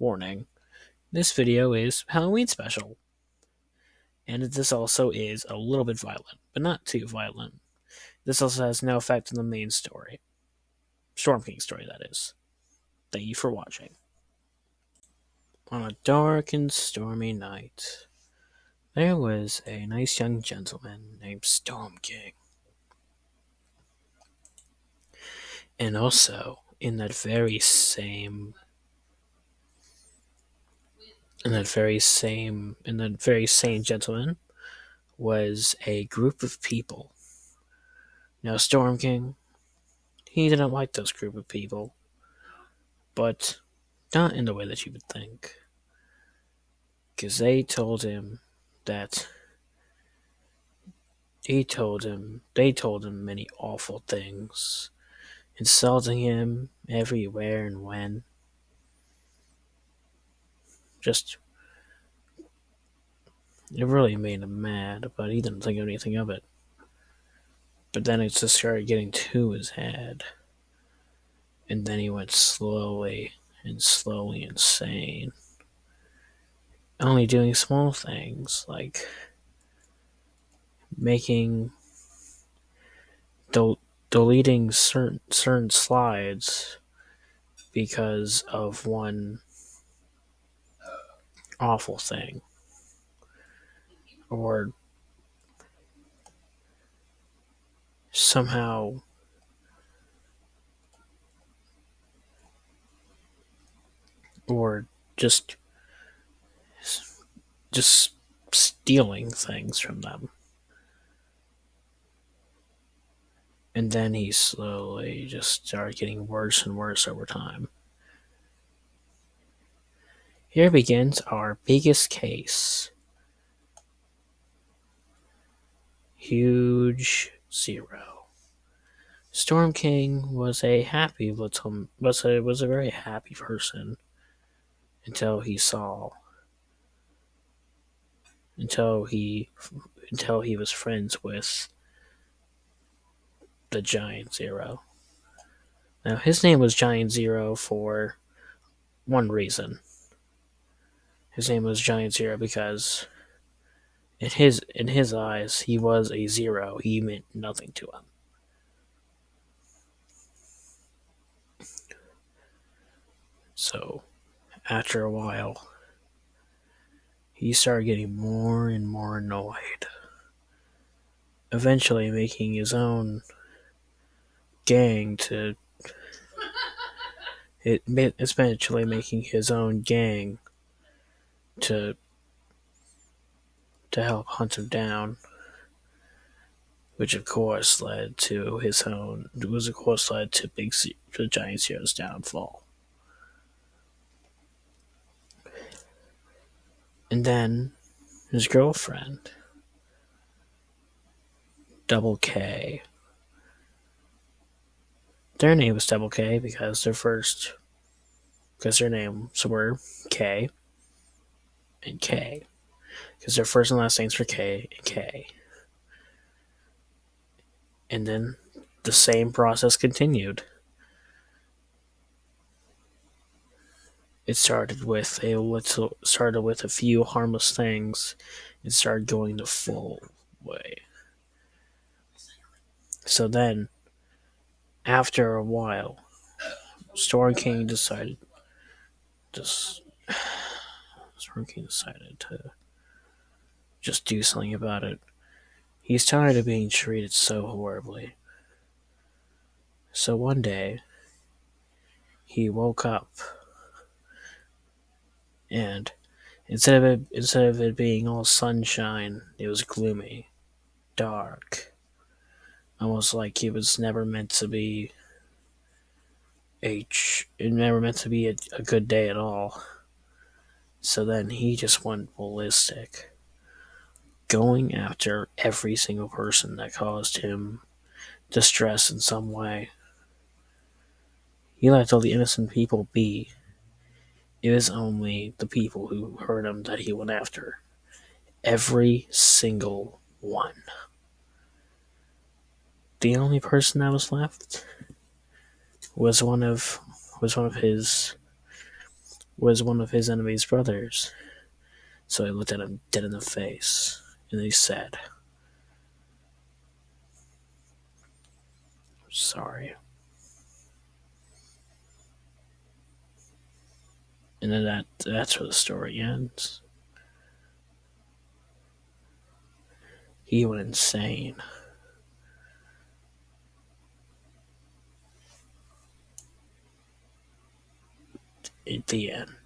Warning, this video is Halloween special, and this also is a little bit violent, but not too violent. This also has no effect on the main story. Storm King story, that is. Thank you for watching. On a dark and stormy night, there was a nice young gentleman named Storm King. And also, in that very same gentleman was a group of people. Now, Storm King, he didn't like those group of people, but not in the way that you would think. Because they told him many awful things, insulting him everywhere and when. Just, it really made him mad, but he didn't think of anything of it. But then it just started getting to his head. And then he went slowly insane. Only doing small things like deleting certain slides because of one awful thing, or somehow or just stealing things from them. And then he slowly just started getting worse and worse over time. Here begins our biggest case. Huge Zero. Storm King was a very happy person until he was friends with the Giant Zero. Now, his name was Giant Zero for one reason. His name was Giant Zero because in his eyes, he was a zero. He meant nothing to him. So, after a while, he started getting more and more annoyed, eventually making his own gang to help hunt him down, which of course led to the Giant Zero's downfall. And then his girlfriend, Double K. Their name was Double K because their names were K and K. Because their first and last names were K and K. And then the same process continued. It started with a few harmless things. It started going the full way. So then, after a while, Storm King decided to just do something about it. He's tired of being treated so horribly. So one day, he woke up, and instead of it being all sunshine, it was gloomy, dark, almost like it was never meant to be a good day at all. So then he just went ballistic, going after every single person that caused him distress in some way. He let all the innocent people be. It was only the people who hurt him that he went after. Every single one. The only person that was left was one of was one of his enemy's brothers. So he looked at him dead in the face, and he said, "Sorry." And then that's where the story ends. He went insane. At the end.